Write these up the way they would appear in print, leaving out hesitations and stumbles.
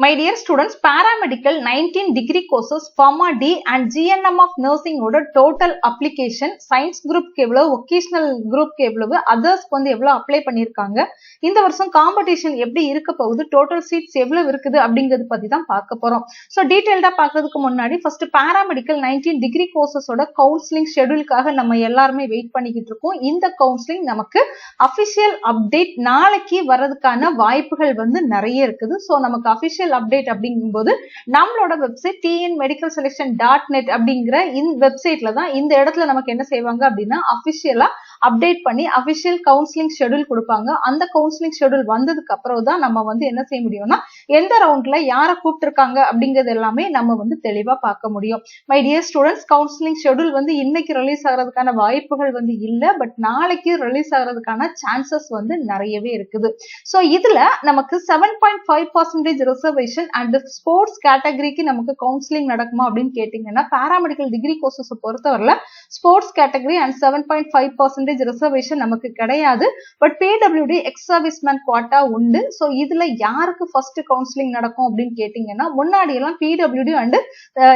My dear students, paramedical 19 degree courses, Pharma D and GNM of Nursing ஓட total application, science group எவ்வளவு, vocational group எவ்வளவு, others வந்து எவ்வளவு apply பண்ணிருக்காங்க, இந்த வருஷம் competition எப்படி இருக்க போகுது, total seats எவ்வளவு இருக்குது அப்படிங்கிறது பத்தி தான் பார்க்க போறோம். So detailடா பார்க்கிறதுக்கு முன்னாடி first paramedical 19 degree courses ஓட counseling scheduleக்காக நம்ம எல்லாருமே வெயிட் பண்ணிக்கிட்டு இருக்கோம். இந்த counseling நமக்கு official update நாளைக்கு வரதுக்கான வாய்ப்புகள் வந்து நிறைய இருக்குது. So நமக்கு official update அப்படிங்கும்போது நம்மளோட வெப்சைட் tnmedicalselection.net அப்படிங்கிற இந்த வெப்சைட்ல தான் இந்த இடத்துல நமக்கு என்ன செய்வாங்க அப்படின்னா அபிஷியலா அப்டேட் பண்ணி அபிஷியல் கவுன்சிலிங் ஷெட்யூல் கொடுப்பாங்க. அந்த கவுன்சிலிங் ஷெட்யூல் வந்ததுக்கு அப்புறம் தான் நம்ம வந்து என்ன செய்ய முடியும்னா எந்த ரவுண்ட்ல யாரை கூப்பிட்டுருக்காங்க அப்படிங்கிறது எல்லாமே நம்ம வந்து தெளிவா பார்க்க முடியும். My dear students, counselling schedule வந்து இன்னைக்கு ரிலீஸ் ஆகிறதுக்கான வாய்ப்புகள் வந்து இல்ல, பட் நாளைக்கு ரிலீஸ் ஆகிறதுக்கான சான்சஸ் வந்து நிறையவே இருக்குது. சோ இதுல நமக்கு 7.5% ரிசர்வேஷன் அண்ட் ஸ்போர்ட்ஸ் கேட்டகரிக்கு நமக்கு கவுன்சிலிங் நடக்குமா அப்படின்னு கேட்டீங்கன்னா பாராமெடிக்கல் டிகிரி கோர்சஸ் பொறுத்தவரையில ஸ்போர்ட்ஸ் கேட்டகரி அண்ட் 7.5% ரிசர்வேஷன் நமக்கு கிடையாது. But PWD X serviceman quota உண்டு. சோ இதுல யாருக்கு ஃபர்ஸ்ட் கவுன்சிலிங் நடக்கும் அப்படின்னு கேட்டீங்கன்னா முன்னாடி எல்லாம் PWD அண்ட்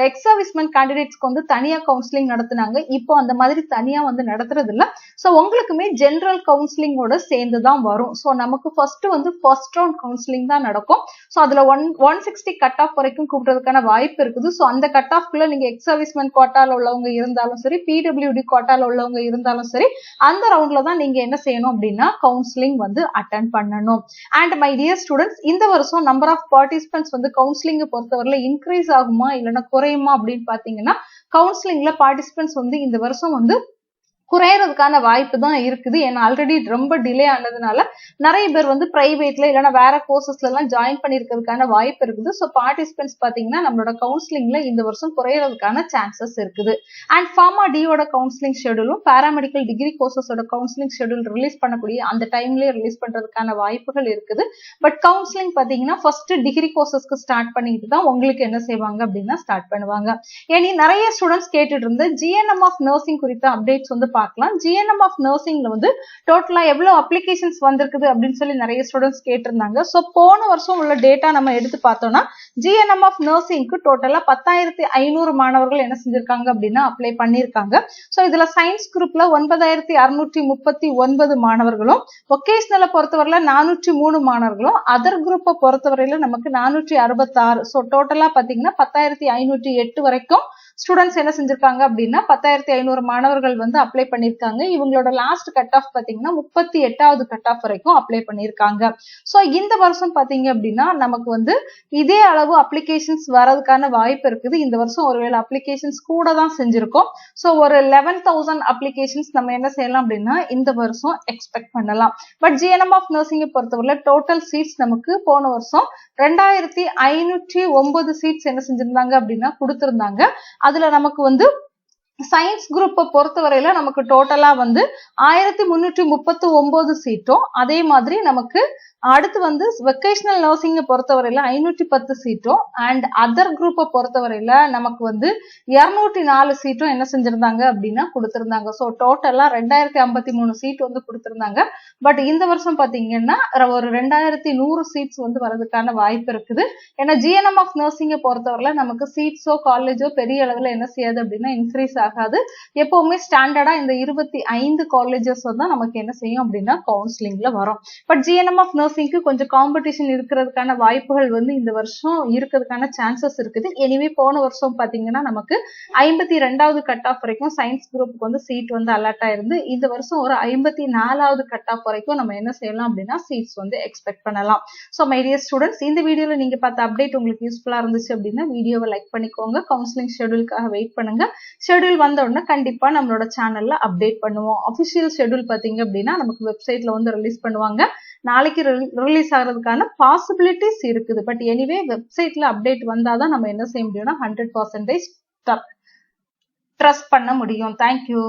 எக்ஸ் சர்வீஸ்மேன் கேண்டிடேட்ஸ்க்கு வந்து தனியா கவுன்சிலிங் நடத்துனாங்க. இப்போ அந்த மாதிரி தனியா வந்து நடத்துறது இல்ல. சோ உங்களுக்குமே ஜெனரல் கவுன்சிலிங்கோட சேர்ந்துதான் வரும். சோ நமக்கு ஃபர்ஸ்ட் ரவுண்ட் கவுன்சிலிங் தான் நடக்கும். சோ அதுல 160 கட் ஆஃப் வரைக்கும் கூப்பிடுறதுக்கான வாய்ப்பு இருக்குது. சோ அந்த கட் ஆஃப்குள்ள நீங்க எக்ஸ் சர்வீஸ்மேன் குவாட்டால உள்ளவங்க இருந்தாலும் சரி, PWD குவாட்டால உள்ளவங்க இருந்தாலும் சரி, அந்த ரவுண்ட்ல தான் நீங்க என்ன செய்யணும் அப்படின்னா கவுன்சிலிங் வந்து அட்டெண்ட் பண்ணணும். அண்ட் மை டியர் ஸ்டூடெண்ட்ஸ், இந்த வருஷம் நம்பர் ஆஃப் பார்ட்டிசிபென்ட்ஸ் வந்து கவுன்சிலிங் பொறுத்தவரையில இன்க்ரீஸ் ஆகுமா இல்லைன்னா குறையுமா அப்படின்னு பாத்தீங்கன்னா கவுன்சிலிங்ல பார்ட்டிசிபென்ட்ஸ் வந்து இந்த வருஷம் வந்து குறையறதுக்கான வாய்ப்பு தான் இருக்குது. ஏன்னா ஆல்ரெடி ரொம்ப டிலே ஆனதுனால நிறைய பேர் வந்து பிரைவேட்ல இல்லைன்னா வேற கோர்சஸ்ல எல்லாம் ஜாயின் பண்ணிருக்கிறதுக்கான வாய்ப்பு இருக்குது. ஸோ பார்ட்டிசிபென்ட்ஸ் பாத்தீங்கன்னா நம்மளோட கவுன்சிலிங்ல இந்த வருஷம் குறையறதுக்கான சான்சஸ் இருக்குது. அண்ட் ஃபார்மா டியோட கவுன்சிலிங் ஷெட்யூலும் பாராமெடிக்கல் டிகிரி கோர்சஸோட கவுன்சிலிங் ஷெட்யூல் ரிலீஸ் பண்ணக்கூடிய அந்த டைம்லயே ரிலீஸ் பண்றதுக்கான வாய்ப்புகள் இருக்குது. பட் கவுன்சிலிங் பாத்தீங்கன்னா ஃபர்ஸ்ட் டிகிரி கோர்சஸ்க்கு ஸ்டார்ட் பண்ணிட்டு தான் உங்களுக்கு என்ன செய்வாங்க அப்படின்னா ஸ்டார்ட் பண்ணுவாங்க. ஏனி நிறைய ஸ்டூடெண்ட்ஸ் கேட்டுட்டு இருந்த GNM ஆஃப் நர்சிங் குறித்த அப்டேட்ஸ் வந்து பார்க்கலாம். GNM ஆஃப் நர்சிங்ல வந்து டோட்டலா எவ்வளவு அப்ளிகேஷன்ஸ் வந்திருக்குது அப்படின்னு சொல்லி நிறைய ஸ்டூடெண்ட்ஸ் கேட்டிருந்தாங்க. சோ போன வருஷம் உள்ள டேட்டா நம்ம எடுத்து பார்த்தோம்னா GNM ஆஃப் நர்சிங்க்கு டோட்டலா 10,500 மாணவர்கள் என்ன செஞ்சிருக்காங்க அப்படின்னா அப்ளை பண்ணிருக்காங்க. சோ இதுல சயின்ஸ் குரூப்ல 9,639 மாணவர்களும், வொகேஷனலை பொறுத்தவரையில 403 மாணவர்களும், அதர் குரூப்பை பொறுத்தவரையில நமக்கு 466. சோ டோட்டலா பாத்தீங்கன்னா 10,508 வரைக்கும் ஸ்டூடெண்ட்ஸ் என்ன செஞ்சிருக்காங்க அப்படின்னா 10,500 மாணவர்கள் வந்து அப்ளை பண்ணிருக்காங்க. இவங்களோட லாஸ்ட் கட் ஆஃப் பாத்தீங்கன்னா 38வது கட் ஆஃப் வரைக்கும் அப்ளை பண்ணிருக்காங்க. சோ இந்த வருஷம் பாத்தீங்க அப்படின்னா நமக்கு வந்து இதே அளவு அப்ளிகேஷன்ஸ் வரதுக்கான வாய்ப்பு இருக்குது. இந்த வருஷம் ஒருவேளை அப்ளிகேஷன்ஸ் கூட தான் செஞ்சிருக்கோம். சோ ஒரு 11,000 அப்ளிகேஷன்ஸ் நம்ம என்ன செய்யலாம் அப்படின்னா இந்த வருஷம் எக்ஸ்பெக்ட் பண்ணலாம். பட் GNM ஆஃப் நர்சிங்கை பொறுத்தவரை டோட்டல் சீட்ஸ் நமக்கு போன வருஷம் 2,509 சீட்ஸ் என்ன செஞ்சிருந்தாங்க அப்படின்னா கொடுத்திருந்தாங்க. அதுல நமக்கு வந்து சயின்ஸ் குரூப்பை பொறுத்தவரையில நமக்கு டோட்டலா வந்து 1,339 சீட்டும், அதே மாதிரி நமக்கு அடுத்து வந்து வொகேஷனல் நர்சிங் பொறுத்தவரையில 510 சீட்டும், அண்ட் அதர் குரூப்பை பொறுத்தவரையில நமக்கு வந்து 204 சீட்டும் என்ன செஞ்சிருந்தாங்க அப்படின்னா கொடுத்திருந்தாங்க. சோ டோட்டலா 2,053 சீட் வந்து கொடுத்திருந்தாங்க. பட் இந்த வருஷம் பாத்தீங்கன்னா ஒரு 2,100 சீட்ஸ் வந்து வரதுக்கான வாய்ப்பு இருக்குது. ஏன்னா GNM ஆஃப் நர்சிங்கை பொறுத்தவரையில நமக்கு சீட்ஸோ காலேஜோ பெரிய அளவுல என்ன செய்யாது அப்படின்னா இன்க்ரீஸ் ஆகாது. எப்பவுமே ஸ்டாண்டர்டா இந்த 25 காலேஜஸ் தான் நமக்கு என்ன செய்யும் அப்படின்னா கவுன்சிலிங்ல வரும். பட் GNM ஆஃப் நர்சிங்க்கு கொஞ்சம் காம்படிஷன் இருக்கிறதுக்கான வாய்ப்புகள் வந்து இந்த வருஷம் இருக்கிறதுக்கான சான்சஸ் இருக்குது. எனிவே போன வருஷம் பாத்தீங்கன்னா நமக்கு 52வது கட் ஆஃப் வரைக்கும் சயின்ஸ் குரூப்புக்கு வந்து சீட் வந்து அலாட் ஆயிருந்து. இந்த வருஷம் ஒரு 54வது கட் ஆஃப் வரைக்கும் நம்ம என்ன செய்யலாம் அப்படின்னா சீட்ஸ் வந்து எக்ஸ்பெக்ட் பண்ணலாம். சோ மை டியர் ஸ்டூடெண்ட்ஸ், இந்த வீடியோல நீங்க பார்த்த அப்டேட் உங்களுக்கு யூஸ்ஃபுல்லா இருந்துச்சு அப்படின்னா வீடியோவை லைக் பண்ணிக்கோங்க. கவுன்சிலிங் ஷெட்யூலுக்காக வெயிட் பண்ணுங்க. ஷெட்யூல் வந்த உடனே கண்டிப்பா நம்மளோட சேனல்ல அப்டேட் பண்ணுவோம். அபிஷியல் ஷெட்யூல் பாத்தீங்க அப்படின்னா நமக்கு வெப்சைட்ல வந்து ரிலீஸ் பண்ணுவாங்க. நாளைக்கு ரிலீஸ் ஆகிறதுக்கான பாசிபிலிட்டிஸ் இருக்குது. பட் எனிவே வெப்சைட்ல அப்டேட் வந்தாதான் நம்ம என்ன செய்ய முடியும்னா 100% ட்ரஸ்ட் பண்ண முடியும். தேங்க்யூ.